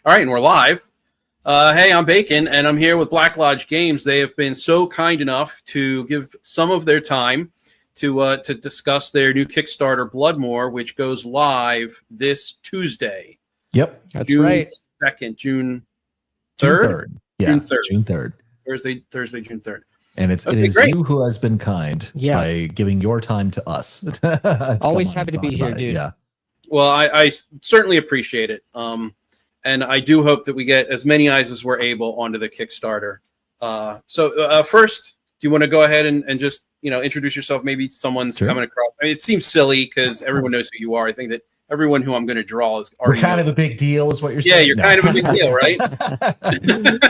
All right, and we're live. Hey, I'm Bacon, and I'm here with Black Lodge Games. They have been so kind enough to give some of their time to discuss their new Kickstarter, BloodMoor, which goes live this Tuesday. Yep, that's June right. 2nd, June 3rd? June 3rd. Yeah, June 3rd. June 3rd. Thursday, June 3rd. And it is great. you who has been kind by giving your time to us. Always happy to be here, dude. Yeah. Well, I certainly appreciate it. And I do hope that we get as many eyes as we're able onto the Kickstarter. So first, do you want to go ahead and just, introduce yourself? Maybe someone's coming across. I mean, it seems silly because everyone knows who you are. I think that everyone who I'm going to draw is already kind of a big deal is what you're saying. Yeah, you're kind of a big deal, right?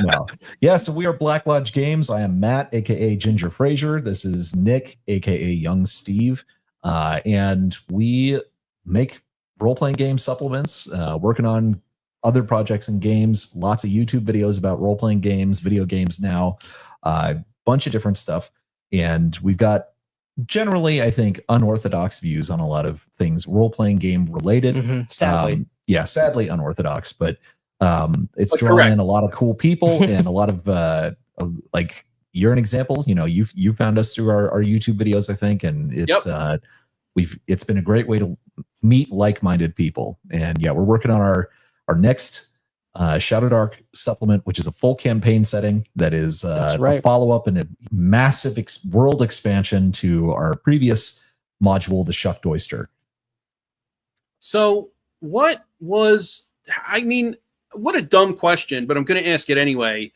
No. Yeah, so we are Black Lodge Games. I am Matt, a.k.a. Ginger Frazier. This is Nick, a.k.a. Young Steve. And we make role-playing game supplements, working on other projects and games, lots of YouTube videos about role-playing games, video games now, a bunch of different stuff. And we've got generally, I think, unorthodox views on a lot of things, role-playing game related. Sadly. Sadly unorthodox, but it's But drawing correct. in a lot of cool people and a lot of like, you're an example. You found us through our YouTube videos, I think, and it's it's been a great way to meet like-minded people. And yeah, we're working on our next Shadow Dark supplement, which is a full campaign setting that is a follow-up and a massive world expansion to our previous module, the Shucked Oyster. So what a dumb question, but I'm going to ask it anyway.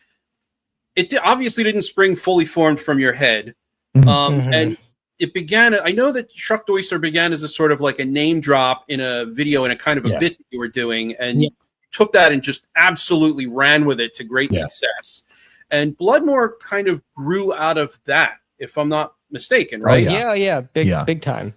It obviously didn't spring fully formed from your head. And it began, I know that Shucked Oyster began as a sort of like a name drop in a video in a kind of a bit that you were doing. And you took that and just absolutely ran with it to great success. And BloodMoor kind of grew out of that, if I'm not mistaken, right? Big time.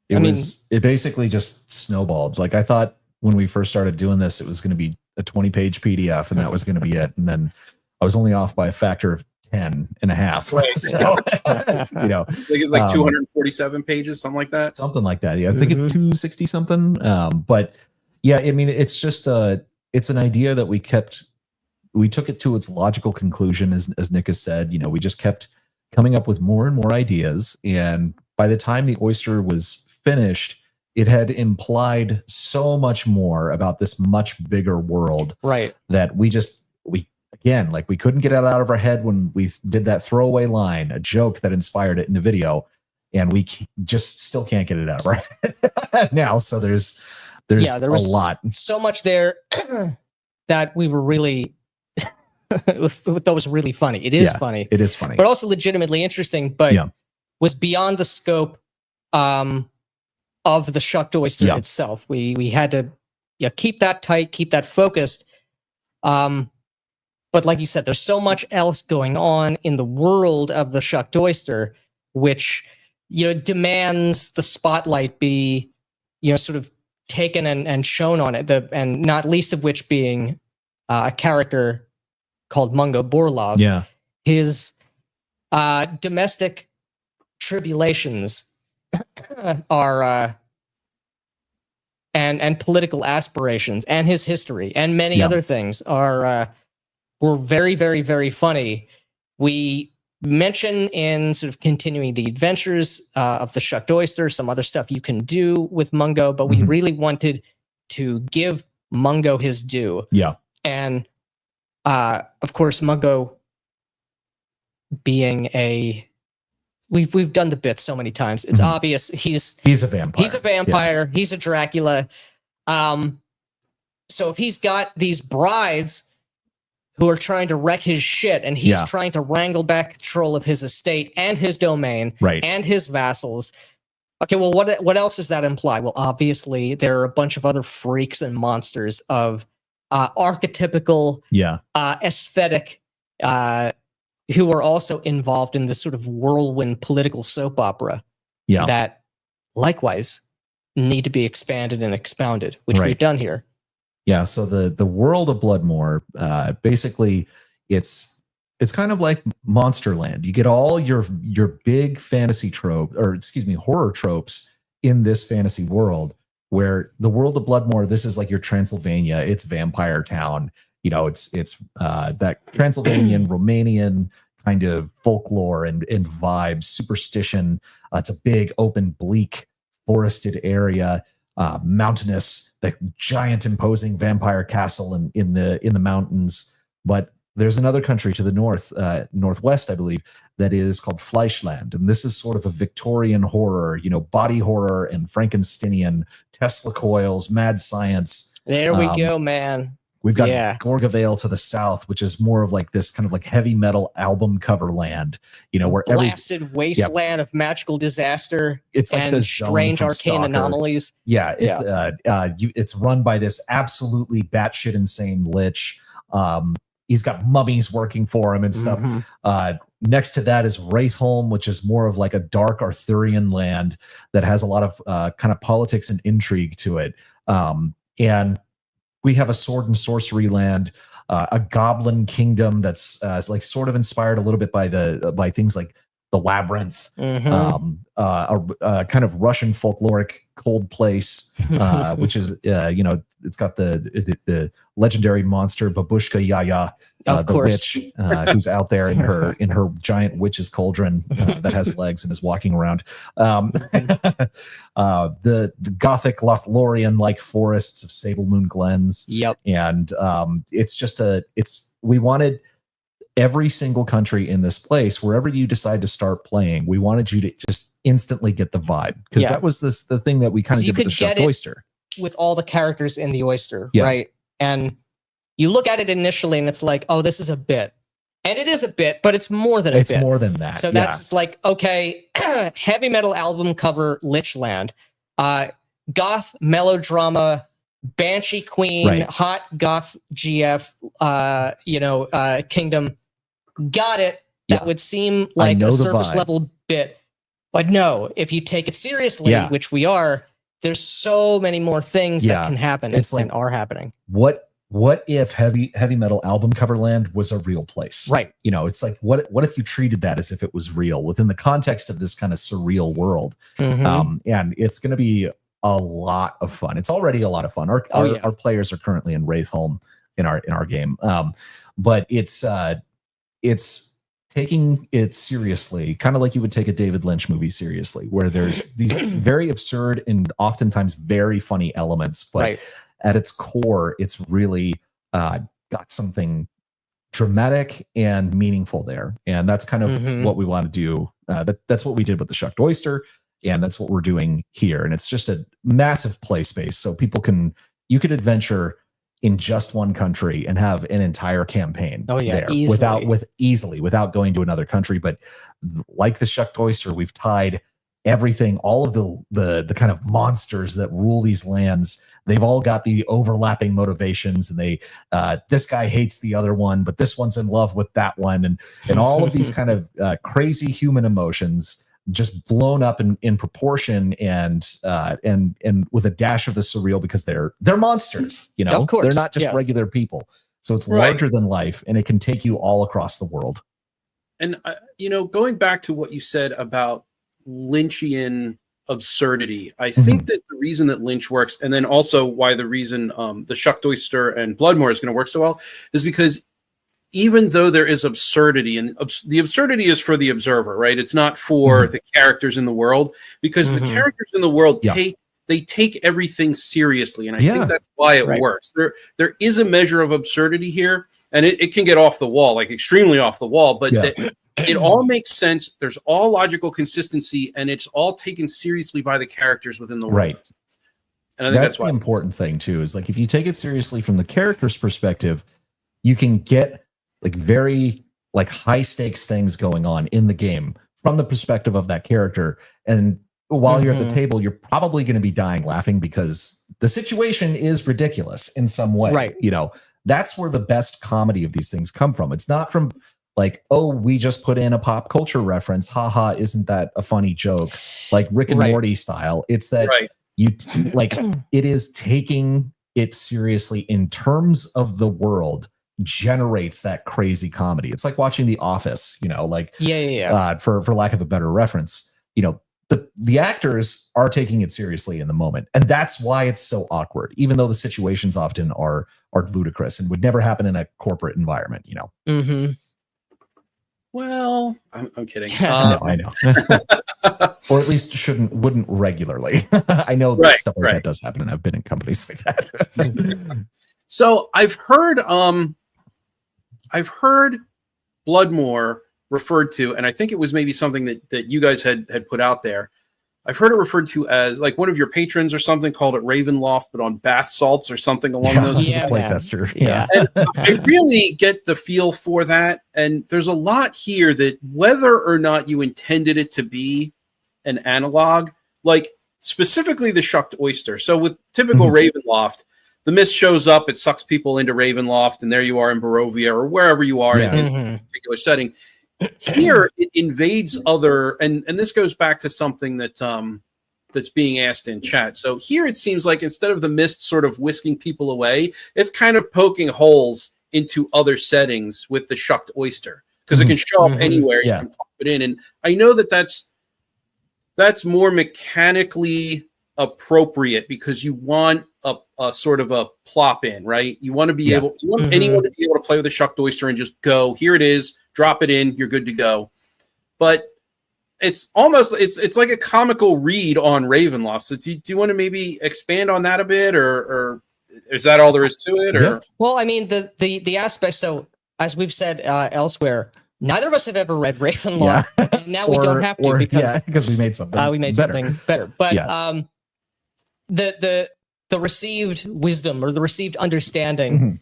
It basically just snowballed. Like, I thought when we first started doing this, it was going to be a 20-page PDF and that was going to be it. And then I was only off by a factor of 10 and a half. Right. So, I think it's like 247 pages, something like that. Something like that. Yeah, I think it's 260 something. But yeah, I mean, it's just it's an idea that we took it to its logical conclusion, as Nick has said. We just kept coming up with more and more ideas, and by the time the oyster was finished, it had implied so much more about this much bigger world, right? That we couldn't get it out of our head when we did that throwaway line, a joke that inspired it in the video, and we just still can't get it out of our head now. So there's there was a lot, so much there that we were really that was really funny. It is funny. It is funny, but also legitimately interesting. But was beyond the scope of the Shucked Oyster itself. We had to keep that tight, keep that focused. But like you said, there's so much else going on in the world of the Shucked Oyster, which demands the spotlight be sort of taken and shown on it, and not least of which being a character called Mungo Borlov. Yeah, his domestic tribulations are and political aspirations, and his history, and many other things were very, very, very funny. We mention in sort of continuing the adventures of the Shucked Oyster, some other stuff you can do with Mungo, but we really wanted to give Mungo his due. Yeah. And of course, Mungo being we've done the bit so many times. It's obvious he's a vampire. He's a vampire. Yeah. He's a Dracula. So if he's got these brides who are trying to wreck his shit, and he's trying to wrangle back control of his estate and his domain, and his vassals. Okay, well, what else does that imply? Well, obviously, there are a bunch of other freaks and monsters of archetypical aesthetic who are also involved in this sort of whirlwind political soap opera that likewise need to be expanded and expounded, which we've done here. Yeah, so the world of BloodMoor, basically, it's kind of like Monsterland. You get all your big fantasy trope, or excuse me, horror tropes in this fantasy world, where the world of Bloodmoor, this is like your Transylvania, it's vampire town. You know, it's that Transylvanian, Romanian kind of folklore and vibes, superstition. It's a big, open, bleak, forested area, mountainous, the giant, imposing vampire castle in the mountains. But there's another country to the north, northwest, I believe, that is called Fleischland, and this is sort of a Victorian horror, you know, body horror and Frankensteinian, Tesla coils, mad science. There we go, man. We've got Gorgavale to the south, which is more of like this kind of like heavy metal album cover land, you know, where blasted wasteland of magical disaster. It's like and strange arcane anomalies. Yeah, it's run by this absolutely batshit insane lich. He's got mummies working for him and stuff. Next to that is Wraithholm, which is more of like a dark Arthurian land that has a lot of kind of politics and intrigue to it. And we have a sword and sorcery land, a goblin kingdom that's like sort of inspired a little bit by things like the Labyrinth, a kind of Russian folkloric cold place, which is you know, it's got the legendary monster Babushka Yaya, the witch who's out there in her giant witch's cauldron that has legs and is walking around. The gothic Lothlorien like forests of Sable Moon Glens. Yep. And we wanted every single country in this place, wherever you decide to start playing, we wanted you to just instantly get the vibe, because that was the thing that we kind of did with the Shucked Oyster. With all the characters in the Oyster, right? And you look at it initially and it's like, oh, this is a bit. And it is a bit, but it's more than a bit. It's more than that. So that's like, okay, heavy metal album cover Lichland, goth melodrama, Banshee Queen, hot goth GF, kingdom. Got it. That would seem like a surface level bit. But no, if you take it seriously, which we are, there's so many more things that can happen and are happening. What if heavy metal album cover land was a real place? Right. You know, it's like, what if you treated that as if it was real within the context of this kind of surreal world? And it's going to be a lot of fun. It's already a lot of fun. Our players are currently in Wraithholm in our game. But it's taking it seriously, kind of like you would take a David Lynch movie seriously, where there's these very absurd and oftentimes very funny elements, but at its core, it's really got something dramatic and meaningful there. And that's kind of what we want to do. That's what we did with the Shucked Oyster, and that's what we're doing here. And it's just a massive play space, so you could adventure in just one country and have an entire campaign there easily without going to another country. But like the Shucked Oyster, we've tied everything, all of the kind of monsters that rule these lands. They've all got the overlapping motivations, and this guy hates the other one, but this one's in love with that one, and all of these kind of crazy human emotions just blown up in proportion and with a dash of the surreal, because they're monsters, you know. Of course. They're not just regular people. So it's larger than life, and it can take you all across the world. And going back to what you said about Lynchian absurdity, I think that the reason that Lynch works, and then also why the reason the Shucked Oyster and BloodMoor is going to work so well, is because even though there is absurdity, and the absurdity is for the observer, right? It's not for the characters in the world, because the characters in the world take everything seriously, and I think that's why it works. There is a measure of absurdity here, and it can get off the wall, like extremely off the wall, but it all makes sense. There's all logical consistency, and it's all taken seriously by the characters within the world. Right. And I think that's the important thing too, is like, if you take it seriously from the character's perspective, you can get like very like high stakes things going on in the game from the perspective of that character. And while you're at the table, you're probably going to be dying laughing, because the situation is ridiculous in some way. Right. You know, that's where the best comedy of these things come from. It's not from like, oh, we just put in a pop culture reference. Haha, isn't that a funny joke? Like Rick and Morty style. It's that you like, it is taking it seriously in terms of the world generates that crazy comedy. It's like watching The Office, you know, like for lack of a better reference, you know, the actors are taking it seriously in the moment, and that's why it's so awkward, even though the situations often are ludicrous and would never happen in a corporate environment, you know. Mm-hmm. Well, I'm kidding. No, I know. Or at least wouldn't regularly. I know stuff like that does happen, and I've been in companies like that. So I've heard BloodMoor referred to, and I think it was maybe something that you guys had put out there. I've heard it referred to as, like, one of your patrons or something called it Ravenloft, but on bath salts or something along those lines. Yeah, playtester. Yeah. And I really get the feel for that. And there's a lot here that, whether or not you intended it to be an analog, like specifically the shucked oyster. So with typical Ravenloft, the mist shows up, it sucks people into Ravenloft, and there you are in Barovia or wherever you are in a particular setting. Here it invades other, and this goes back to something that that's being asked in chat. So here it seems like, instead of the mist sort of whisking people away, it's kind of poking holes into other settings with the shucked oyster, because it can show up anywhere. You can pop it in, and I know that's more mechanically appropriate, because you want a sort of a plop in, right? You want to be able, you want anyone to be able to play with a shucked oyster and just go, here it is, drop it in, you're good to go. But it's almost, it's like a comical read on Ravenloft. So do you want to maybe expand on that a bit, or is that all there is to it? Or? Yeah. Well, I mean, the aspect, so as we've said elsewhere, neither of us have ever read Ravenloft. Yeah. And now we don't have to, because we made something something better. But the received wisdom, or the received understanding,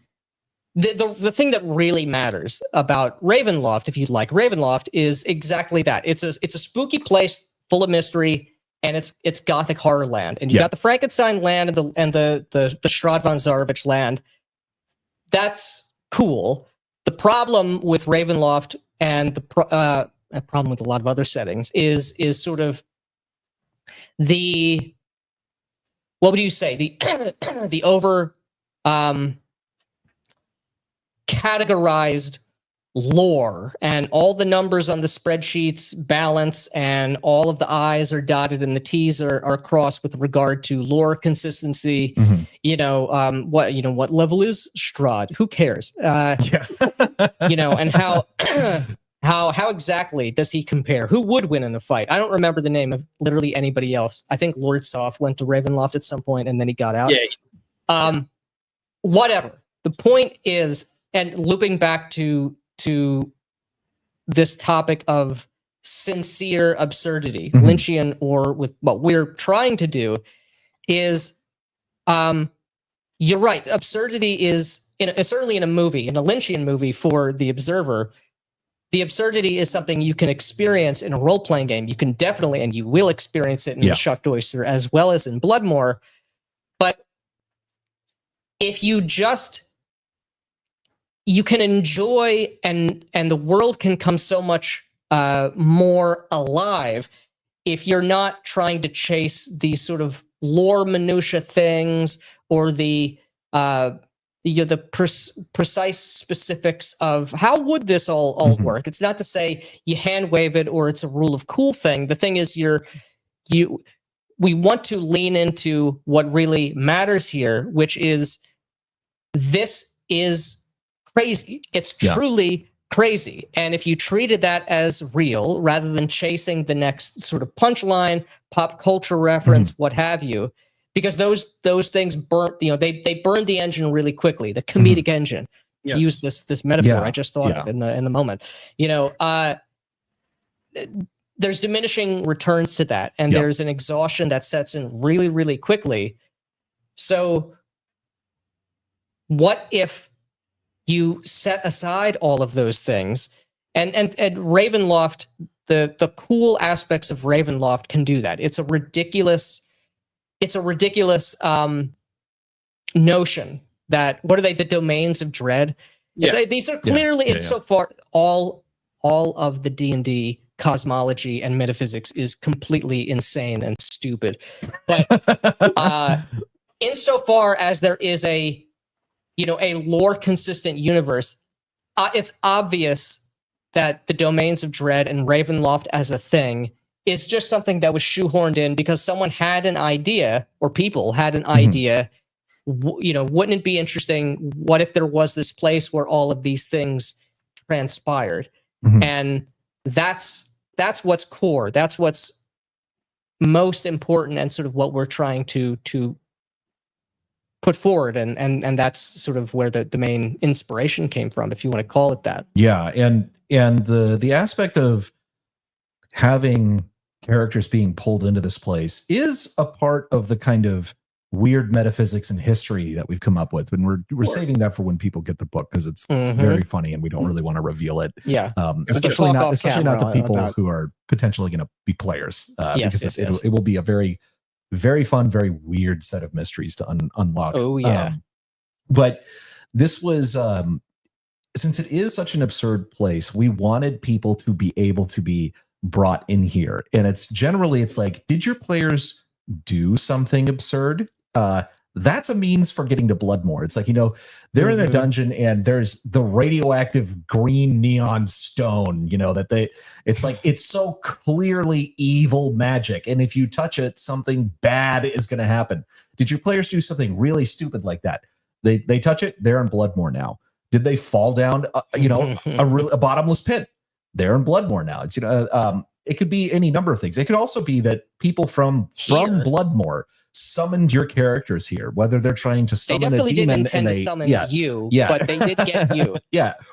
the thing that really matters about Ravenloft, if you'd like Ravenloft, is exactly that. It's a spooky place full of mystery, and it's gothic horror land. And you got the Frankenstein land and the Strahd von Zarovich land. That's cool. The problem with Ravenloft, and the problem with a lot of other settings, is sort of the, what would you say, the over categorized lore, and all the numbers on the spreadsheets balance, and all of the I's are dotted and the T's are crossed with regard to lore consistency. You know, what level is Strahd? Who cares? You know, and how exactly does he compare? Who would win in a fight? I don't remember the name of literally anybody else. I think Lord Soth went to Ravenloft at some point, and then he got out. Whatever. The point is, and looping back to this topic of sincere absurdity, Lynchian, or with what we're trying to do, is, you're right. Absurdity is, certainly in a movie, in a Lynchian movie for the observer, the absurdity is something you can experience in a role-playing game. You can definitely, and you will experience it in the Shucked Oyster as well as in BloodMoor. But if you can enjoy, and the world can come so much more alive if you're not trying to chase these sort of lore minutia things, or the precise specifics of how would this all work. It's not to say you hand wave it, or it's a rule of cool thing. The thing is, we want to lean into what really matters here, which is, this is crazy. It's truly crazy. And if you treated that as real, rather than chasing the next sort of punchline, pop culture reference, what have you, because those things burnt, they burned the engine really quickly, the comedic engine, to use this metaphor I just thought of in the moment. There's diminishing returns to that, and there's an exhaustion that sets in really, really quickly. So what if you set aside all of those things, and Ravenloft, the cool aspects of Ravenloft can do that. It's a ridiculous notion that, what are they, the domains of dread? These are clearly, so far, all of the D&D cosmology and metaphysics is completely insane and stupid. But insofar as there is a lore consistent universe, it's obvious that the domains of dread and Ravenloft as a thing is just something that was shoehorned in because someone had an idea, or people had an idea. Wouldn't it be interesting? What if there was this place where all of these things transpired? And that's what's core. That's what's most important, and sort of what we're trying to put forward. And that's sort of where the main inspiration came from, if you want to call it that. Yeah, and the aspect of having characters being pulled into this place is a part of the kind of weird metaphysics and history that we've come up with, and we're saving that for when people get the book, because it's very funny and we don't really want to reveal it. Especially not the people who are potentially going to be players, because it will be a very, very fun, very weird set of mysteries to unlock. But this was since it is such an absurd place, we wanted people to be able to be brought in here, and it's like, did your players do something absurd? That's a means for getting to BloodMoor. It's like, they're in a dungeon and there's the radioactive green neon stone, it's like, it's so clearly evil magic, and if you touch it, something bad is going to happen. Did your players do something really stupid like that? They touch it, they're in BloodMoor now. Did they fall down a bottomless pit? They're in BloodMoor now. It's it could be any number of things. It could also be that people from BloodMoor summoned your characters here, whether they're trying to summon a demon. They definitely didn't intend to summon you, but they did get you.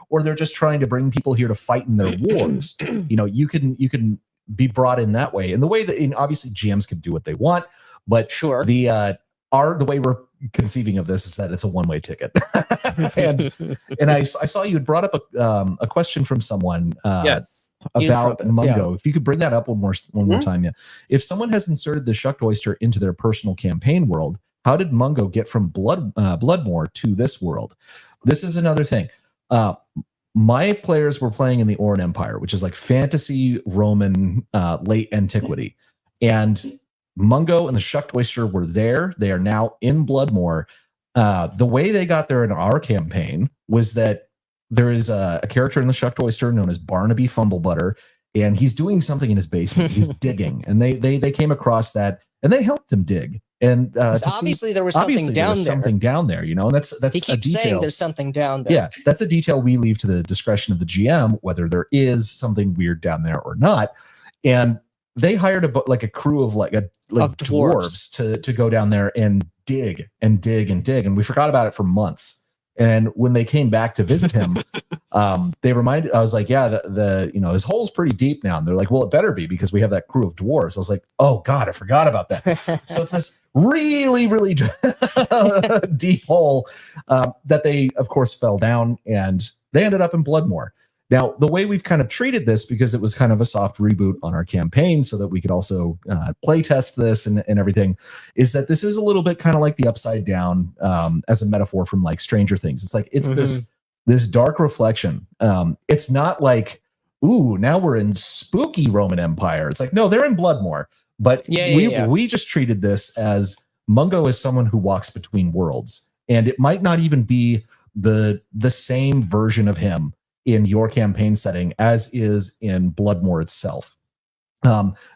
Or they're just trying to bring people here to fight in their wars. You can be brought in that way. And the way that, obviously GMs can do what they want, but the way we're conceiving of this is that it's a one-way ticket. and I saw you had brought up a question from someone. About Mungo. If you could bring that up one more time. If someone has inserted the shucked oyster into their personal campaign world, how did Mungo get from BloodMoor to this world? This is another thing. My players were playing in the Oran Empire, which is like fantasy Roman late antiquity, and Mungo and the shucked oyster were there. They are now in BloodMoor. The way they got there in our campaign was that there is a character in the shucked oyster known as Barnaby Fumblebutter, and he's doing something in his basement. He's digging, and they came across that, and they helped him dig. And obviously there was something down there. And that's he keeps a detail. saying there's something down there. Yeah, that's a detail we leave to the discretion of the GM, whether there is something weird down there or not. And they hired a crew of dwarves to go down there and dig, and we forgot about it for months. And when they came back to visit him, they reminded. I was like, "Yeah, his hole's pretty deep now." And they're like, "Well, it better be because we have that crew of dwarves." I was like, "Oh God, I forgot about that." So it's this really, really deep hole that they, of course, fell down, and they ended up in BloodMoor. Now, the way we've kind of treated this, because it was kind of a soft reboot on our campaign so that we could also play test this and everything, is that this is a little bit kind of like the Upside Down as a metaphor from like Stranger Things. It's like, it's this dark reflection. It's not like, ooh, now we're in spooky Roman Empire. It's like, no, they're in BloodMoor. But we just treated this as Mungo is someone who walks between worlds. And it might not even be the same version of him in your campaign setting as is in BloodMoor itself.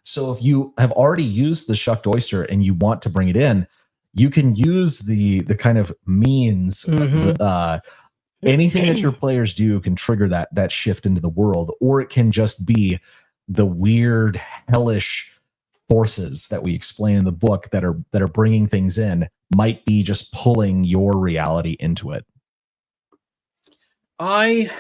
So if you have already used the shucked oyster and you want to bring it in, you can use the kind of means. Anything that your players do can trigger that shift into the world, or it can just be the weird hellish forces that we explain in the book that are bringing things in, might be just pulling your reality into it. I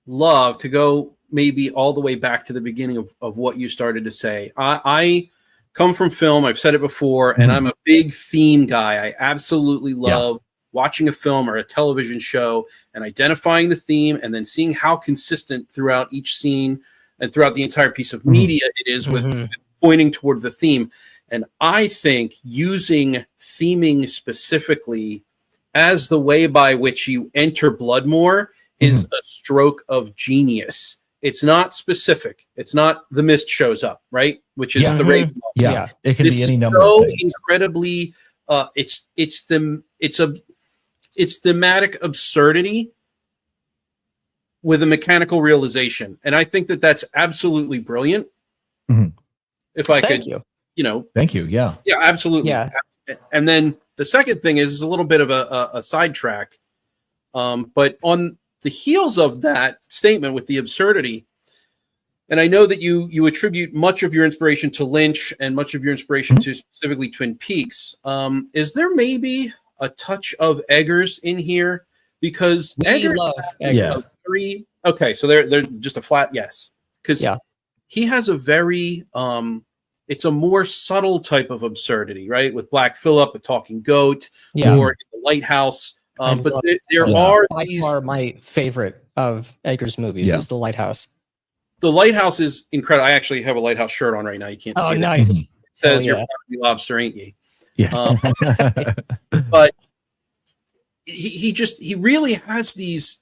love to go maybe all the way back to the beginning of what you started to say. I come from film. I've said it before, and I'm a big theme guy. I absolutely love watching a film or a television show and identifying the theme, and then seeing how consistent throughout each scene and throughout the entire piece of media it is with pointing toward the theme. And I think using theming specifically as the way by which you enter BloodMoor is a stroke of genius. It's not specific. It's not the mist shows up, right? Which is the Raven. It can be any number of things. Incredibly it's thematic absurdity with a mechanical realization. And I think that that's absolutely brilliant. If I Thank could, you. Thank you. Yeah. Yeah, absolutely. Yeah. And then the second thing is a little bit of a sidetrack. But on the heels of that statement with the absurdity, and I know that you attribute much of your inspiration to Lynch and much of your inspiration to specifically Twin Peaks. Is there maybe a touch of Eggers in here? Because Eggers love Eggers. Okay, so they're just a flat yes. Because he has a very it's a more subtle type of absurdity, right? With Black Phillip, a talking goat, or the Lighthouse. But there are by far my favorite of Eggers' movies is The Lighthouse. The Lighthouse is incredible. I actually have a Lighthouse shirt on right now. You can't see it. Nice. It says you're farming lobster, ain't ye? Yeah. But he really has these,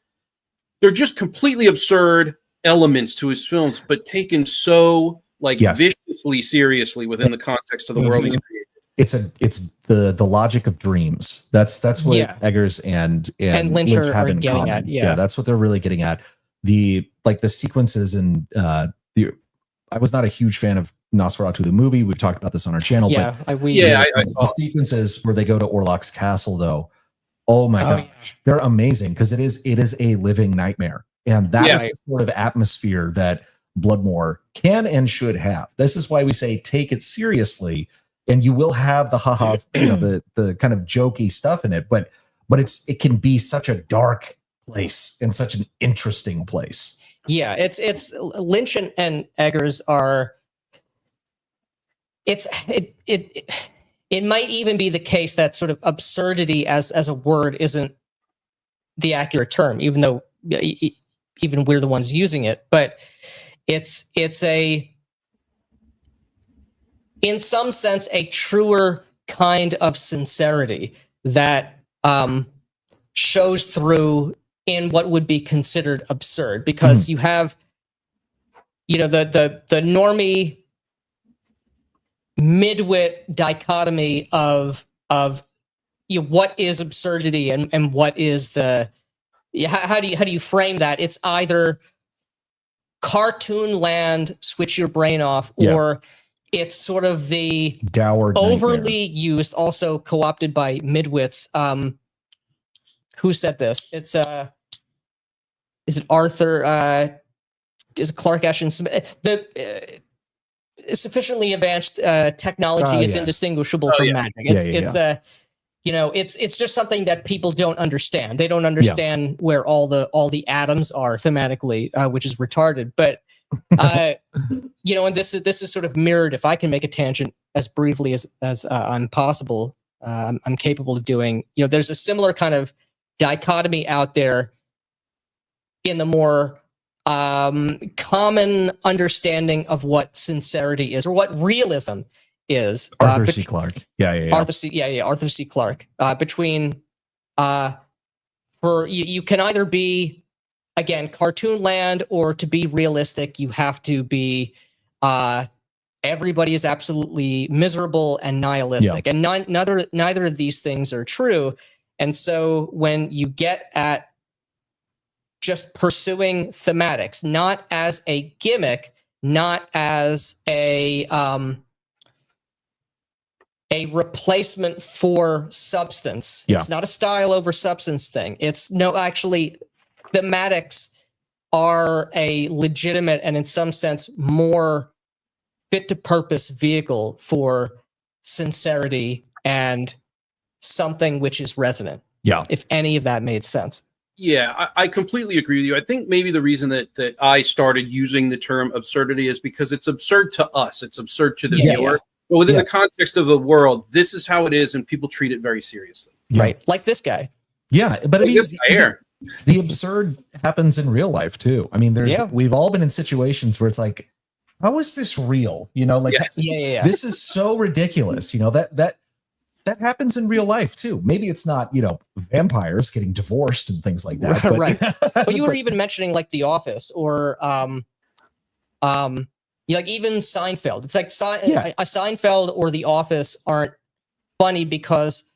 they're just completely absurd elements to his films, but taken so viciously seriously within the context of the world he's created. It's the logic of dreams. That's what Eggers and Lynch have in getting common. at. Yeah, that's what they're really getting at. The sequences and I was not a huge fan of Nosferatu the movie. We've talked about this on our channel. Yeah, but the sequences where they go to Orlok's castle, though, oh my gosh, they're amazing because it is a living nightmare, and that is the sort of atmosphere that BloodMoor can and should have. This is why we say take it seriously, and you will have the haha, the kind of jokey stuff in it, but it can be such a dark place and such an interesting place. Yeah, it's Lynch and Eggers are. It might even be the case that sort of absurdity as a word isn't the accurate term, even though even we're the ones using it. But it's in some sense a truer kind of sincerity that shows through in what would be considered absurd, because you have the normie midwit dichotomy of what is absurdity and what is the how do you frame that? It's either cartoon land, switch your brain off, or it's sort of the dour overly used, also co-opted by midwits. Who said this? It's is it Arthur? Is it Clark Ashton Smith? The sufficiently advanced technology is indistinguishable from magic. It's just something that people don't understand. They don't understand where all the atoms are thematically, which is retarded. But and this is sort of mirrored. If I can make a tangent as briefly as I'm possible, I'm capable of doing. There's a similar kind of dichotomy out there in the more common understanding of what sincerity is or what realism is. Arthur C. Clarke. Arthur C. Clarke. Between you can either be, again, cartoon land, or to be realistic, you have to be everybody is absolutely miserable and nihilistic. And neither of these things are true. And so when you get at just pursuing thematics, not as a gimmick, not as a replacement for substance. It's not a style over substance thing. Actually, thematics are a legitimate and in some sense more fit to purpose vehicle for sincerity and something which is resonant. Yeah. If any of that made sense. Yeah, I completely agree with you. I think maybe the reason that I started using the term absurdity is because it's absurd to us. It's absurd to the viewer. But within the context of the world, this is how it is, and people treat it very seriously. Right. Like this guy. Yeah, but I mean, this guy here. The absurd happens in real life too. I mean, we've all been in situations where it's like, how is this real? This is so ridiculous. That happens in real life too. Maybe it's not, vampires getting divorced and things like that. But, right. But you were even mentioning like The Office or like even Seinfeld. It's like a Seinfeld or The Office aren't funny because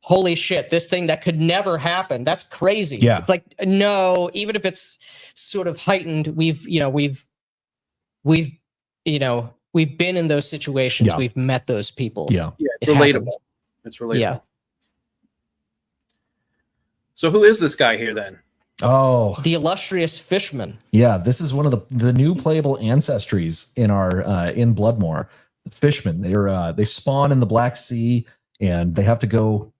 holy shit, this thing that could never happen. That's crazy. Yeah. It's like, no, even if it's sort of heightened, we've we've been in those situations. Yeah. We've met those people. Yeah. Yeah, it's It relatable. happens. It's relatable. Yeah. So who is this guy here then? Oh, The illustrious Fishman. yeah. This is one of the new playable ancestries in our in BloodMoor. The fishmen. They spawn in the Black Sea, and they have to go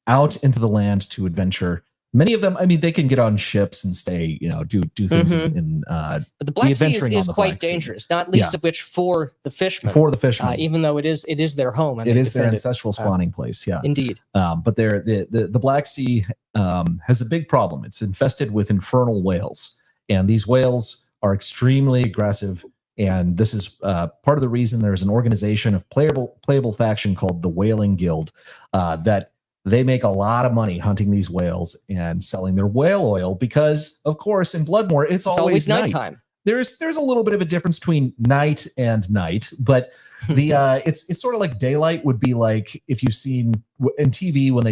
out into the land to adventure. Many of them, I mean, they can get on ships and stay, do things in But the Black Sea is quite dangerous, not least of which for the fishmen. For the fishmen, even though it is their home. And it is their ancestral spawning place. Yeah, indeed. But the Black Sea has a big problem. It's infested with infernal whales, and these whales are extremely aggressive. And this is part of the reason there's an organization of playable faction called the Whaling Guild that they make a lot of money hunting these whales and selling their whale oil because, of course, in BloodMoor, it's always nighttime. There's a little bit of a difference between night and night, but the it's sort of like daylight would be like if you've seen in TV when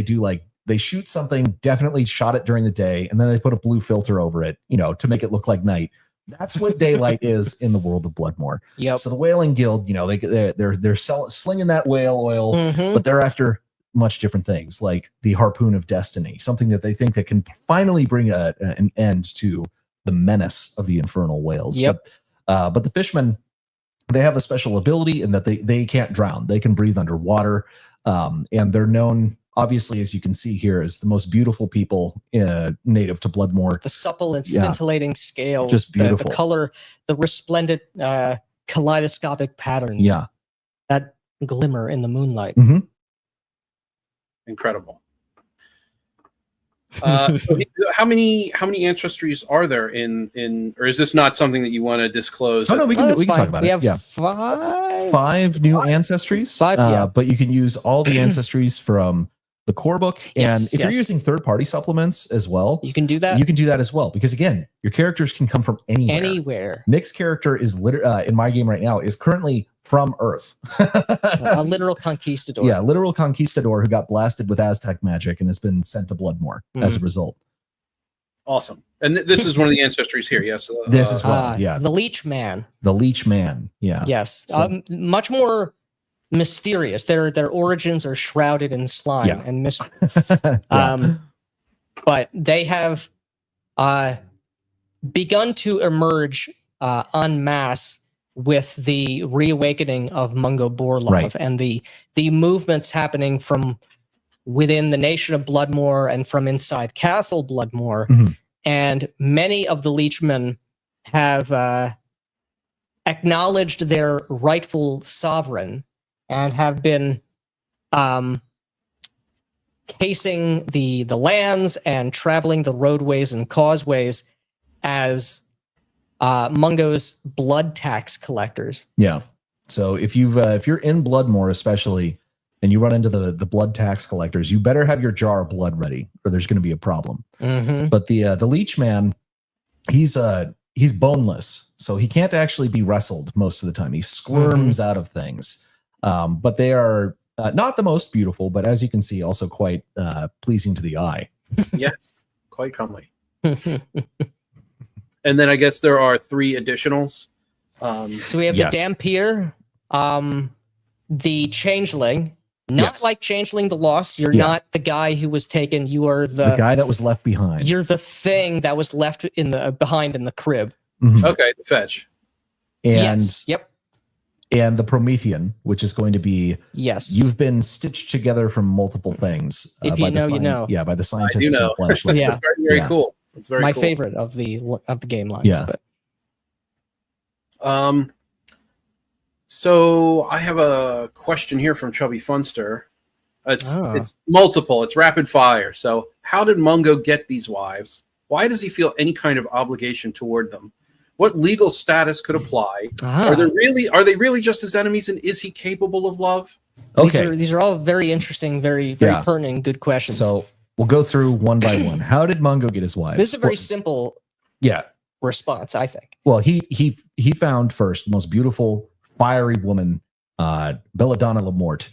they shoot something, definitely shot it during the day, and then they put a blue filter over it, to make it look like night. That's what daylight is in the world of BloodMoor. Yep. So the Whaling Guild, they're slinging that whale oil, but they're after much different things, like the harpoon of destiny, something that they think that can finally bring an end to the menace of the infernal whales. Yep. But the fishmen, they have a special ability in that they can't drown. They can breathe underwater, and they're known, obviously, as you can see here, as the most beautiful people native to BloodMoor. The supple and scintillating scales, just beautiful. The color, the resplendent kaleidoscopic patterns. Yeah. That glimmer in the moonlight. Mm-hmm. Incredible. So how many ancestries are there in or is this not something that you want to disclose? Oh no, we can talk about it. We have five new ancestries. Five, but you can use all the ancestries from the core book, and if you're using third-party supplements as well, you can do that. You can do that as well, because again, your characters can come from anywhere. Nick's character is in my game right now is currently from Earth. A literal conquistador. Yeah, literal conquistador who got blasted with Aztec magic and has been sent to BloodMoor as a result. Awesome. And this is one of the ancestries here, yes? This is one, yeah. The Leech Man. The Leech Man, yeah. Yes. So, much more mysterious. Their origins are shrouded in slime and mystery. But they have begun to emerge en masse with the reawakening of Mungo Borlov and the movements happening from within the nation of BloodMoor and from inside Castle BloodMoor. And many of the Leechmen have acknowledged their rightful sovereign and have been casing the lands and traveling the roadways and causeways as Mungo's blood tax collectors. Yeah. So if you're in BloodMoor especially, and you run into the blood tax collectors, you better have your jar of blood ready, or there's going to be a problem. But the Leech Man, he's boneless, so he can't actually be wrestled most of the time. He squirms out of things. But they are not the most beautiful, but as you can see, also quite pleasing to the eye. Yes, quite comely. And then I guess there are 3 additionals. So we have the Dampier, the Changeling, not like Changeling the Lost. You're not the guy who was taken. You are the guy that was left behind. You're the thing that was left behind in the crib. Okay, the fetch. And and the Promethean, which is going to be you've been stitched together from multiple things. If you know, you know. Yeah, by the scientists of Flashlight. Yeah, very cool. It's very my cool. favorite of the game lines. Yeah. But. So I have a question here from Chubby Funster. It's multiple. It's rapid fire. So how did Mungo get these wives? Why does he feel any kind of obligation toward them? What legal status could apply? Are they really just his enemies, and is he capable of love? Okay. These are all very interesting, very pertinent, good questions. So we'll go through one by one. How did Mungo get his wives? This is a very simple response, I think. Well, he found first the most beautiful, fiery woman, Belladonna Lamort,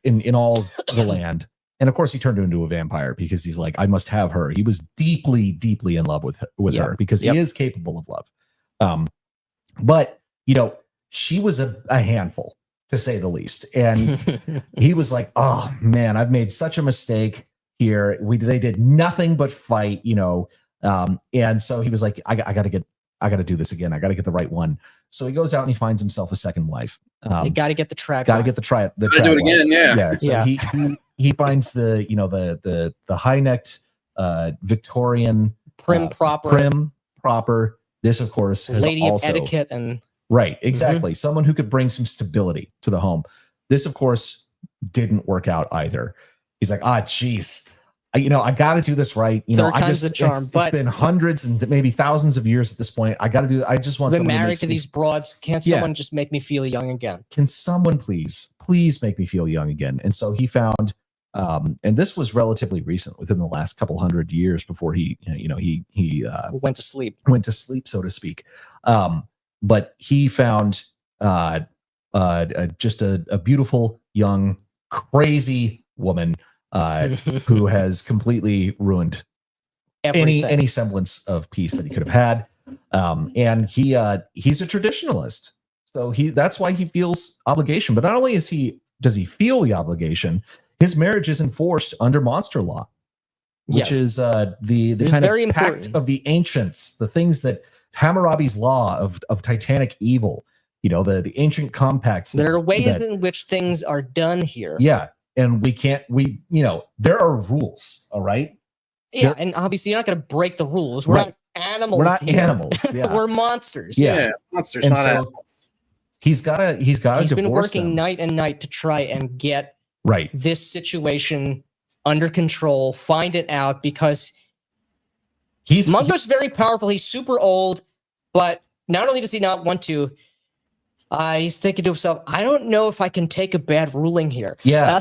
in all the land. And of course, he turned her into a vampire because he's like, I must have her. He was deeply, deeply in love with her because he is capable of love. But she was a handful, to say the least. And he was like, oh man, I've made such a mistake here. They did nothing but fight, you know. And so he was like, I got to do this again. I got to get the right one. So he goes out and he finds himself a second wife. You got to get the trap. Got to get the trap. Do it again. Yeah. Yeah. So he finds the, you know, the high necked, Victorian prim proper. This, of course, has lady also, of etiquette and right. Exactly. Someone who could bring some stability to the home. This, of course, didn't work out either. He's like, geez, you know, I got to do this right. You know, it's been hundreds and maybe thousands of years at this point. I just want to be married to these broads. Can't someone just make me feel young again? Can someone please make me feel young again? And so he found, and this was relatively recent, within the last couple hundred years before he went to sleep, so to speak. But he found just a beautiful, young, crazy woman who has completely ruined any semblance of peace that he could have had. And he's a traditionalist, so that's why he feels obligation. But not only does he feel the obligation, his marriage is enforced under monster law, which is the kind of pact of the ancients, the things that Hammurabi's law of titanic evil. You know, the ancient compacts. There are ways in which things are done here. Yeah. And there are rules, all right? Yeah, and obviously you're not going to break the rules. We're not animals. We're not animals. Yeah. We're monsters. Yeah, monsters, not animals. He's been working night and night to try and get this situation under control, find it out, because Mungo's very powerful. He's super old, but not only does he not want to, he's thinking to himself, I don't know if I can take a bad ruling here. Yeah. I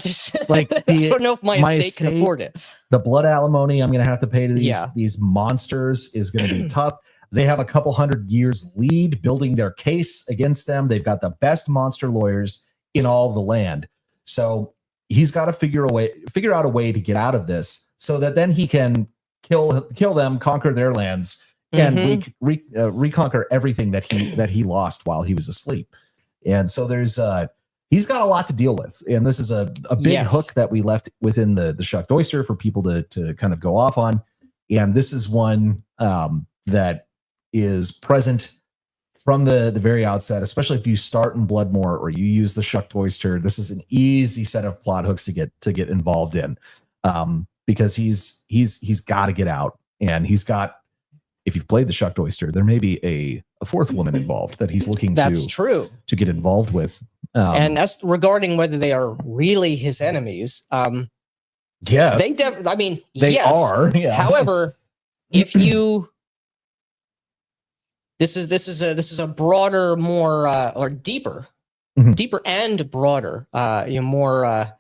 don't know if my estate can afford it. The blood alimony I'm going to have to pay to these monsters is going to be tough. They have a couple hundred years lead building their case against them. They've got the best monster lawyers in all the land. So he's got to figure out a way to get out of this so that then he can kill them, conquer their lands, and reconquer everything that he lost while he was asleep. And so he's got a lot to deal with, and this is a big hook that we left within the shucked oyster for people to kind of go off on. And this is one that is present from the very outset, especially if you start in BloodMoor or you use the shucked oyster. This is an easy set of plot hooks to get involved in, because he's got to get out, and he's got. If you've played the shucked oyster, there may be a fourth woman involved that he's looking to get involved with. And that's regarding whether they are really his enemies. Yeah, they are. Yeah. However, if you, this is a broader, more or deeper and broader, more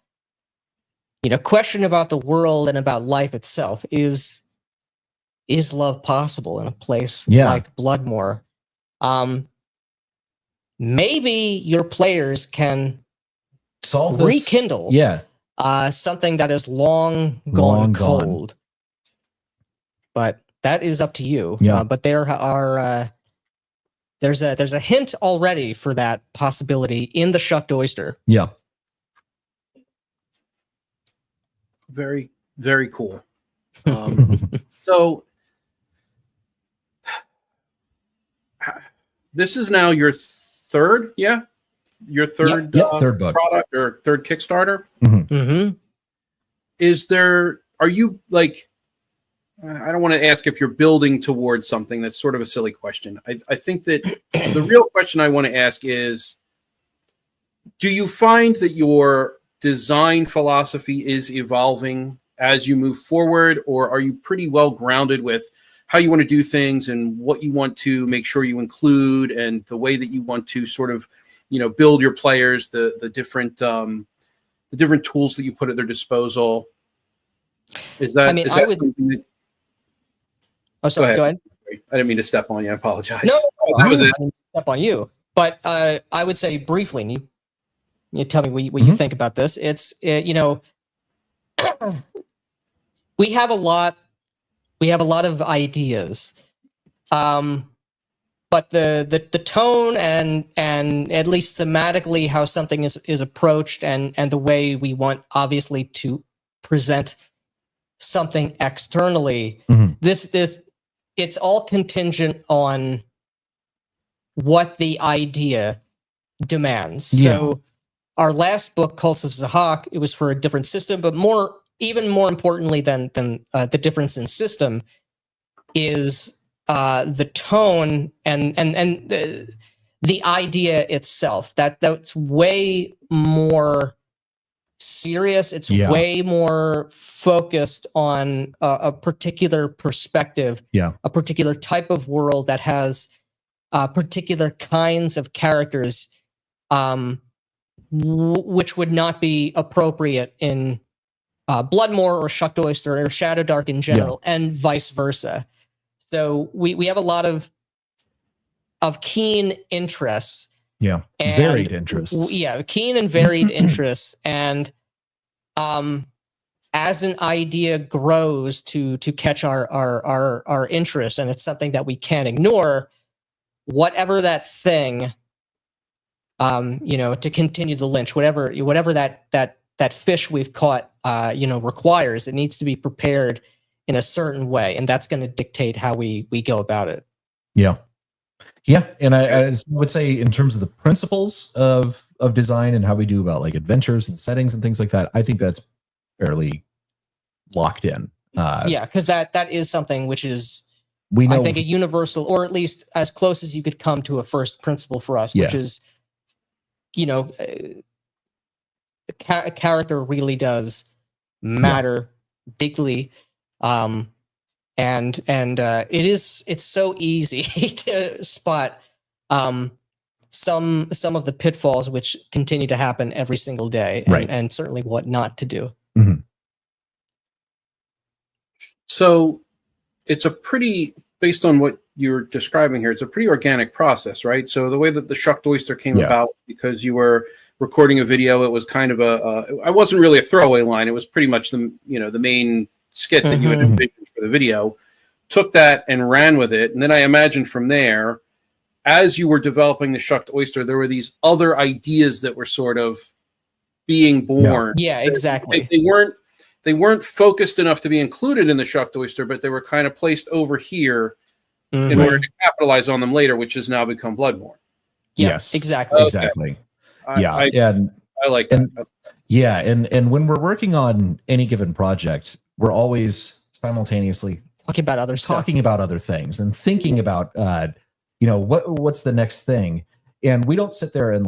question about the world and about life itself. Is love possible in a place like BloodMoor? Maybe your players can solve this, rekindle something that is long gone cold. But that is up to you. Yeah. But there are there's a hint already for that possibility in the shucked oyster. Yeah. Very, very cool. So this is now your third, your third, third book product or third Kickstarter. Are you like, I don't want to ask if you're building towards something. That's sort of a silly question. I think that the real question I want to ask is, do you find that your design philosophy is evolving as you move forward, or are you pretty well grounded with how you want to do things and what you want to make sure you include, and the way that you want to sort of, build your players, the different tools that you put at their disposal? Is that? Go ahead. I didn't mean to step on you. I apologize. No, that was it. I didn't step on you. But I would say briefly, and you tell me what you think about this. It's we have a lot of ideas, but but the tone and at least thematically how something is approached and the way we want obviously to present something externally, this it's all contingent on what the idea demands. So our last book, Cults of Zahak, it was for a different system, but even more importantly than the difference in system is the tone and the idea itself. That's way more serious. It's way more focused on a particular perspective, a particular type of world that has particular kinds of characters, which would not be appropriate in BloodMoor or Shucked Oyster or Shadowdark in general, and vice versa. So we have a lot of keen interests. Yeah, varied interests. Keen and varied interests. And as an idea grows to catch our interest, and it's something that we can't ignore, whatever that thing, to continue the lynch, whatever that fish we've caught, requires, it needs to be prepared in a certain way, and that's going to dictate how we go about it. Yeah, and I would say in terms of the principles of design and how we do about like adventures and settings and things like that, I think that's fairly locked in. Because that is something which is, I think, a universal, or at least as close as you could come to a first principle for us, which is, a character really does matter bigly. It's so easy to spot some of the pitfalls which continue to happen every single day, and certainly what not to do. So it's based on what you're describing here, it's a pretty organic process, right? So the way that the Shucked Oyster came about, because you were recording a video, it was kind of I wasn't really a throwaway line. It was pretty much the main skit that you had envisioned for the video. Took that and ran with it. And then I imagine from there, as you were developing the Shucked Oyster, there were these other ideas that were sort of being born. Yeah, exactly. They weren't focused enough to be included in the Shucked Oyster, but they were kind of placed over here in order to capitalize on them later, which has now become BloodMoor. Yes, exactly. Okay. Exactly. And I like that. And when we're working on any given project, we're always simultaneously talking about other things and thinking about what's the next thing. And we don't sit there and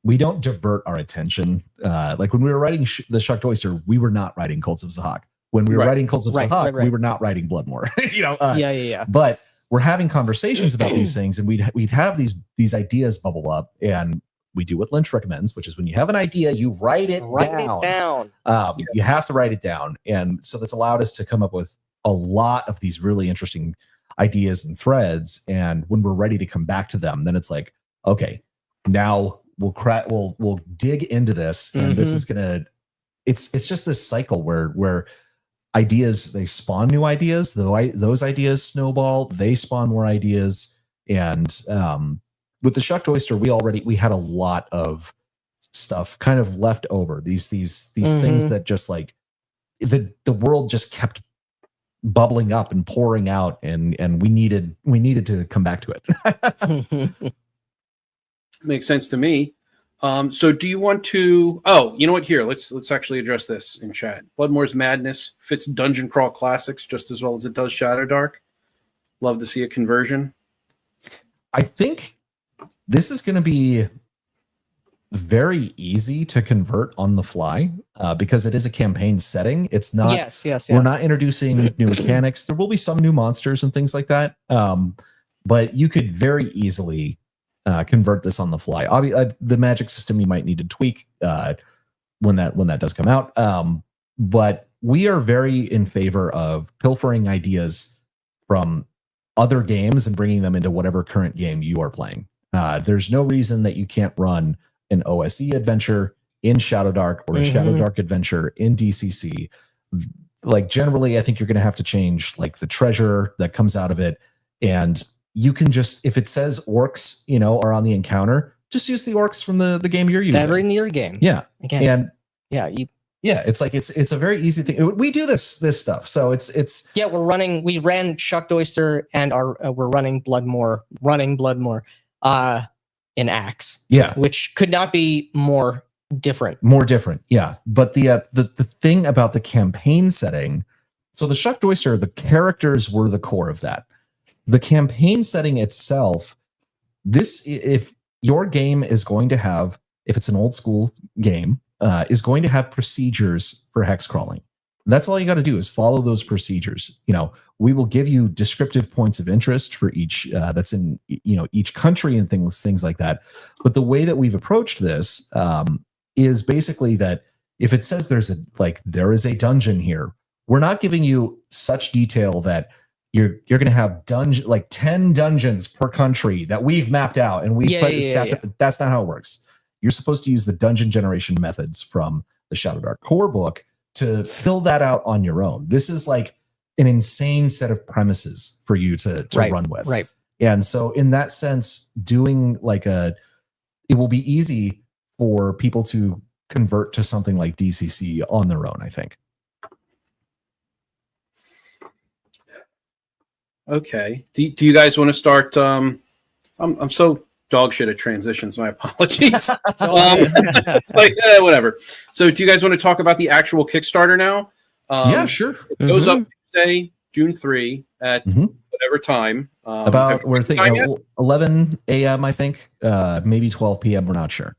we don't divert our attention. Like when we were writing the Shucked Oyster, we were not writing Cults of Zahak. When we were writing Cults of Zahak, we were not writing BloodMoor. But we're having conversations about these things, and we'd have these ideas bubble up, and we do what Lynch recommends, which is when you have an idea, you write it down. You have to write it down. And so that's allowed us to come up with a lot of these really interesting ideas and threads. And when we're ready to come back to them, then it's like, okay, now we'll dig into this, and this is it's just this cycle where ideas, they spawn new ideas, those ideas snowball, they spawn more ideas. And with the Shucked Oyster, we had a lot of stuff kind of left over, these things that just the world just kept bubbling up and pouring out, and we needed to come back to it. Makes sense to me. So do you want to, you know what, here, let's actually address this in chat. BloodMoor's madness fits Dungeon Crawl Classics just as well as it does Shadowdark. Love to see a conversion. I think this is going to be very easy to convert on the fly because it is a campaign setting. It's not, yes. We're not introducing new mechanics. There will be some new monsters and things like that. But you could very easily convert this on the fly. The magic system you might need to tweak when that does come out. But we are very in favor of pilfering ideas from other games and bringing them into whatever current game you are playing. There's no reason that you can't run an OSE adventure in Shadowdark or a Shadowdark adventure in DCC. Like generally, I think you're going to have to change like the treasure that comes out of it, and you can just, if it says orcs, are on the encounter, just use the orcs from the game you're using. That are in your game. Yeah. Again. And it's like it's a very easy thing. We do this stuff, so it's we ran Shucked Oyster and we're running BloodMoor in Axe. Yeah, which could not be more different. Yeah, but the thing about the campaign setting, so the Shucked Oyster, the characters were the core of that. The campaign setting itself, if your game is going to have, if it's an old school game, is going to have procedures for hex crawling. That's all you got to do is follow those procedures. We will give you descriptive points of interest for each that's in each country and things like that. But the way that we've approached this is basically that if it says there is a dungeon here, we're not giving you such detail that you're going to have 10 dungeons per country that we've mapped out and we've put this chapter. That's not how it works. You're supposed to use the dungeon generation methods from the Shadow Dark core book to fill that out on your own. This is like an insane set of premises for you to run with. Right. And so in that sense, doing it will be easy for people to convert to something like DCC on their own, I think. Okay. Do you guys want to start? I'm so dog shit at transitions. My apologies. It's like whatever. So, do you guys want to talk about the actual Kickstarter now? Yeah, sure. It goes up Tuesday, June 3 at whatever time. We're thinking 11 a.m. I think, maybe 12 p.m. We're not sure.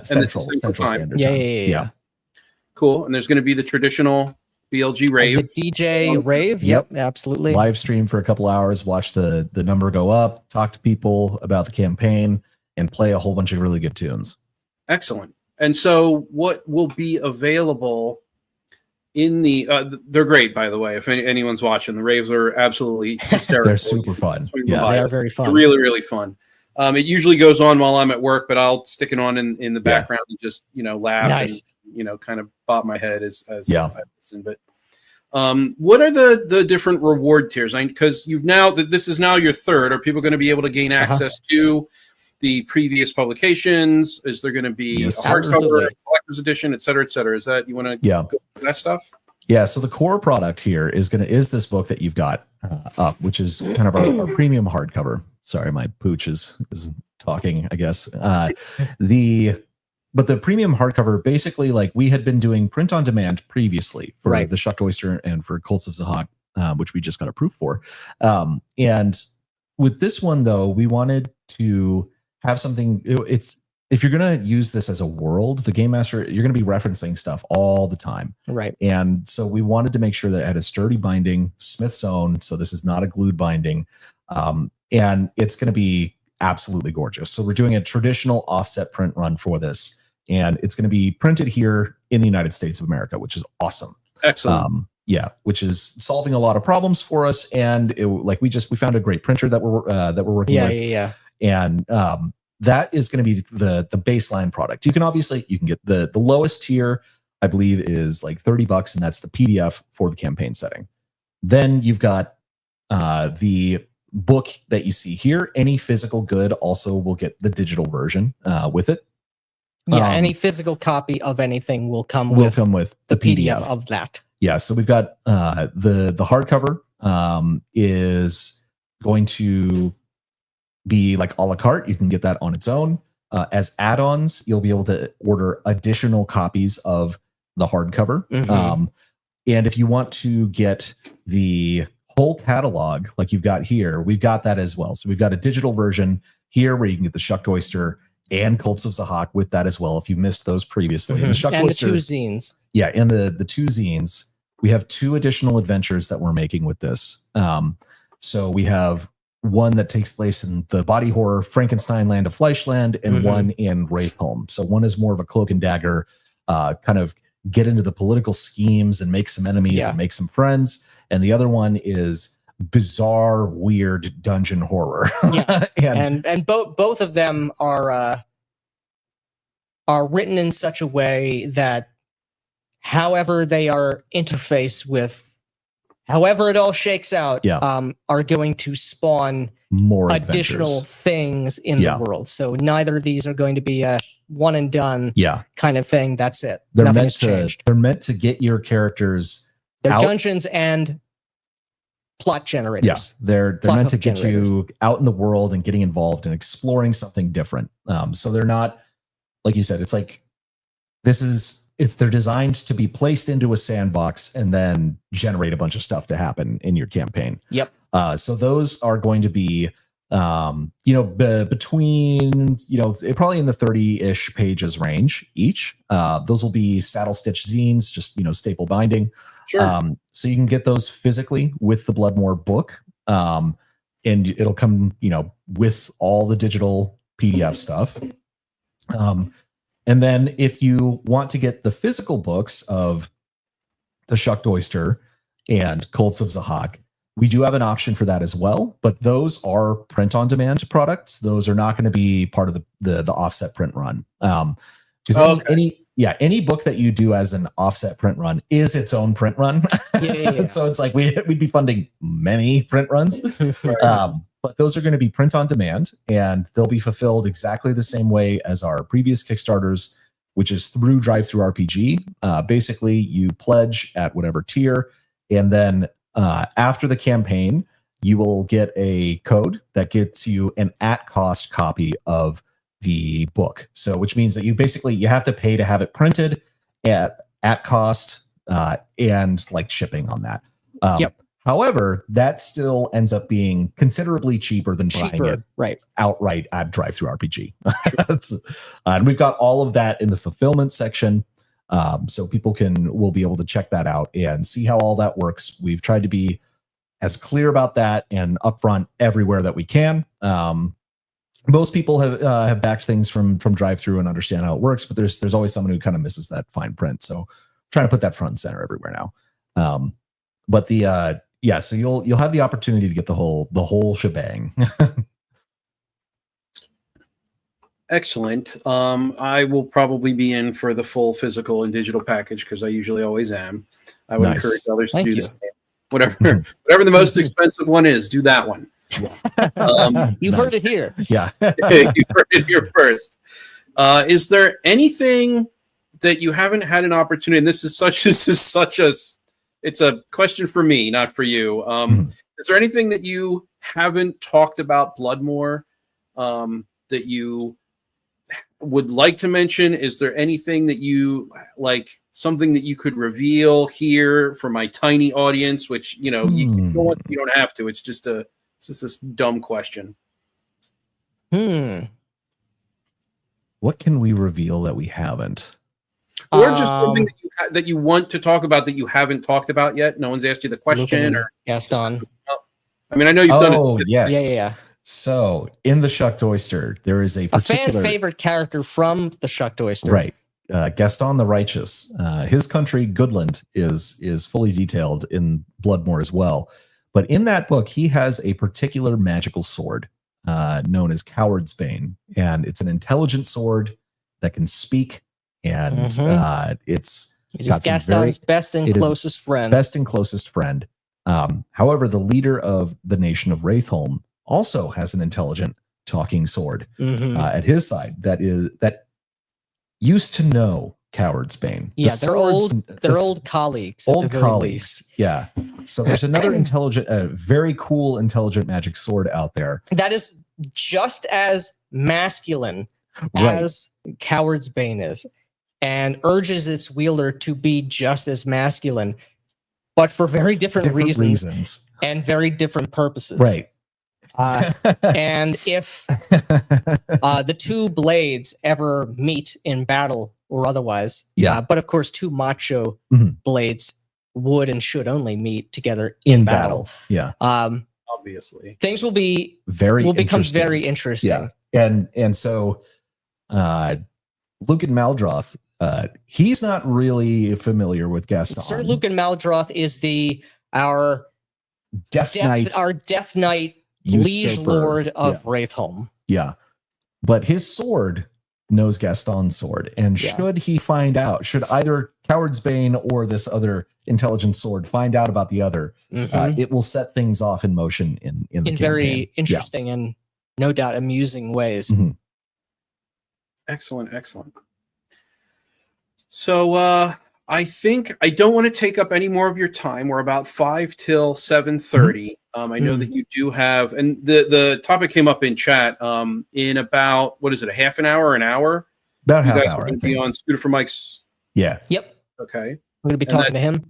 Central Standard Time. Yeah. Cool. And there's going to be the traditional BLG rave. The DJ rave. Yep, absolutely. Live stream for a couple hours, watch the number go up, talk to people about the campaign, and play a whole bunch of really good tunes. Excellent. And so what will be available in the they're great, by the way, if anyone's watching. The raves are absolutely hysterical. They're super fun. Yeah, they are very fun. They're really, really fun. It usually goes on while I'm at work, but I'll stick it on in the background and just laugh and kind of bob my head as I listen. But what are the different reward tiers? Because this is now your third. Are people going to be able to gain access to the previous publications? Is there going to be a hardcover, collector's edition, et cetera, et cetera? Is that you want to go through that stuff? Yeah, so the core product here is this book that you've got up, which is kind of our premium hardcover. Sorry, my pooch is talking, I guess. But the premium hardcover, basically, we had been doing print on demand previously for the Shucked Oyster and for Cults of Zahak, which we just got approved for. And with this one, though, we wanted to have something. If you're going to use this as a world, the Game Master, you're going to be referencing stuff all the time. Right. And so we wanted to make sure that it had a sturdy binding, Smith's own. So this is not a glued binding. And it's going to be absolutely gorgeous. So we're doing a traditional offset print run for this. And it's going to be printed here in the United States of America, which is awesome. Excellent. Which is solving a lot of problems for us. And we found a great printer that we're working with. Yeah. And that is going to be the baseline product. You can get the lowest tier, I believe, is like $30, and that's the PDF for the campaign setting. Then you've got the book that you see here. Any physical good also will get the digital version with it. Yeah, any physical copy of anything will come with the PDF of that. Yeah, so we've got the hardcover is going to be like a la carte. You can get that on its own. As add-ons, you'll be able to order additional copies of the hardcover. And if you want to get the whole catalog like you've got here, we've got that as well. So we've got a digital version here where you can get the Shucked Oyster and Cults of Zahak with that as well if you missed those previously. And the two zines. Yeah, and the two zines. We have 2 additional adventures that we're making with this. So we have one that takes place in the body horror Frankenstein Land of Fleischland and one in Wraithholm. So one is more of a cloak and dagger, kind of get into the political schemes and make some enemies and make some friends. And the other one is bizarre, weird dungeon horror. and both of them are written in such a way that however they are interfaced with however it all shakes out, Yeah. are going to spawn more additional adventures. things in Yeah. the world. So neither of these are going to be a one and done Yeah. kind of thing. That's it. They're Nothing meant has to changed. they're meant to get your characters They're out. dungeons and plot generators. Yeah, they're Plot meant to hook get generators. you out in the world and getting involved and exploring something different. So they're not, like you said, it's like they're designed to be placed into a sandbox and then generate a bunch of stuff to happen in your campaign. Yep. So those are going to be between probably in the 30-ish pages range each. Those will be saddle stitch zines, just staple binding. Sure. So you can get those physically with the BloodMoor book, and it'll come with all the digital PDF stuff. And then if you want to get the physical books of the Shucked Oyster and Cults of Zahak, we do have an option for that as well, but those are print on demand products. Those are not going to be part of the offset print run. Because any book that you do as an offset print run is its own print run. Yeah. So it's like we'd be funding many print runs. But those are going to be print on demand, and they'll be fulfilled exactly the same way as our previous Kickstarters, which is through DriveThruRPG. Basically, you pledge at whatever tier, and then after the campaign, you will get a code that gets you an at-cost copy of the book. So, which means that you have to pay to have it printed at cost and like shipping on that. Yep. However, that still ends up being considerabily cheaper than buying it outright at DriveThruRPG. And we've got all of that in the fulfillment section. So people will be able to check that out and see how all that works. We've tried to be as clear about that and upfront everywhere that we can. Most people have backed things from DriveThru and understand how it works, but there's always someone who kind of misses that fine print. So trying to put that front and center everywhere now. But so you'll have the opportunity to get the whole shebang. Excellent. I will probably be in for the full physical and digital package because I usually always am. I would encourage others to do the same. Whatever the most expensive one is, do that one. You've heard it here. Yeah. You heard it here first. Is there anything that you haven't had an opportunity? And this is such a it's a question for me, not for you. Is there anything that you haven't talked about BloodMoor that you would like to mention? Is there anything that you like, something that you could reveal here for my tiny audience? Which you don't have to. It's just this dumb question. What can we reveal that we haven't? Or just something that you want to talk about that you haven't talked about yet. No one's asked you the question. Or Gaston. I mean, I know you've done it. Oh, yes. Yeah. So in the Shucked Oyster, there is a particular fan favorite character from the Shucked Oyster. Right. Gaston the Righteous. His country, Goodland, is fully detailed in BloodMoor as well. But in that book, he has a particular magical sword known as Coward's Bane. And it's an intelligent sword that can speak. And it's Gaston's best and closest friend. However, the leader of the nation of Wraithholm also has an intelligent talking sword at his side that used to know Coward's Bane. Yeah, they're old colleagues. Old colleagues. Yeah. So there's another very cool intelligent magic sword out there that is just as masculine as Coward's Bane is, and urges its wielder to be just as masculine, but for very different reasons and very different purposes. Right. And if the two blades ever meet in battle or otherwise, but of course, two macho blades would and should only meet together in battle. Yeah. Obviously, things will become very interesting. Yeah. And so Lucan Maldroth, he's not really familiar with Gaston. Sir Lucan Maldroth is our Death Knight liege lord of Wraithholm. Yeah. But his sword knows Gaston's sword. And should he find out, should either Coward's Bane or this other intelligent sword find out about the other, it will set things off in motion in the campaign. Very interesting and no doubt amusing ways. Excellent. So I think I don't want to take up any more of your time. We're about 5 till 7:30. I know that you do have, and the topic came up in chat in about, what is it, a half an hour, an hour? About half you guys hour, are I going to think. be on Scooter for Mike's. Yeah. Yep. Okay. I'm going to be talking to him.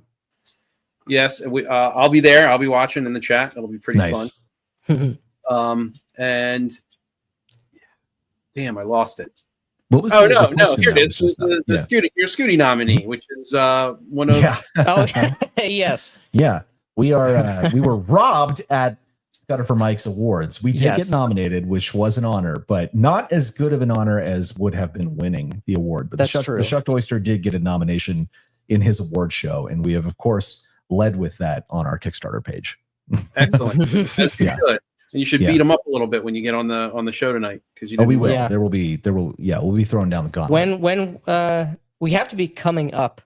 Yes, I'll be there. I'll be watching in the chat. It'll be pretty fun. And damn, I lost it. What was no, here it is. Your Scooty nominee, which is one of. Oh, yes. Yeah, we were robbed at Scooter for Mike's awards. We did get nominated, which was an honor, but not as good of an honor as would have been winning the award. But the Shucked Oyster did get a nomination in his award show, and we have, of course, led with that on our Kickstarter page. Excellent. As you should. And you should beat them up a little bit when you get on the show tonight, because you. We will. Yeah. We'll be throwing down the gauntlet. When we have to be coming up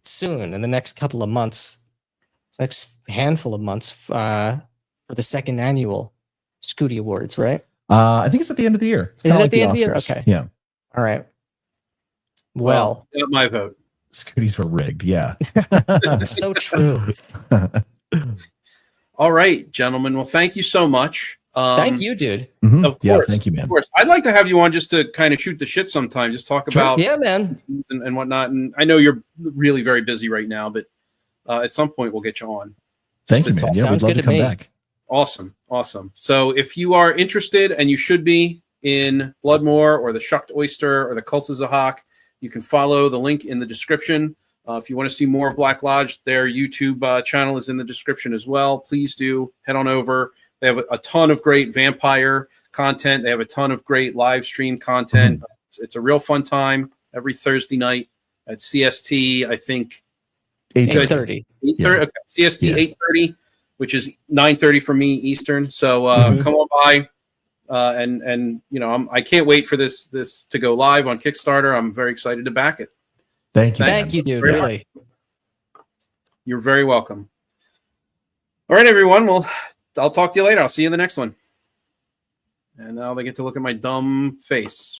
soon in the next couple of months, next handful of months for the second annual Scooty Awards, right? I think it's at the end of the year. Is it at the end of the year? Okay. Yeah. All right. Well, got my vote. Scooties were rigged. Yeah. So true. All right, gentlemen. Well, thank you so much. Thank you, dude. Of course. Thank you, man. Of course. I'd like to have you on just to kind of shoot the shit sometime, just talk about man, and whatnot. And I know you're really very busy right now, but at some point we'll get you on. Thank you, man. Yeah, we'd love to come back. Awesome. So if you are interested, and you should be, in BloodMoor or the Shucked Oyster or the Cults of Zahak, you can follow the link in the description. If you want to see more of Black Lodge, their YouTube channel is in the description as well. Please do head on over. They have a ton of great vampire content. They have a ton of great live stream content. It's a real fun time every Thursday night at CST, I think. 8:30. 8:30. Okay. CST 8:30, which is 9:30 for me Eastern. So come on by, and I can't wait for this to go live on Kickstarter. I'm very excited to back it. Thank you. Thank you, dude. Really. You're very welcome. All right, everyone. Well, I'll talk to you later. I'll see you in the next one. And now they get to look at my dumb face.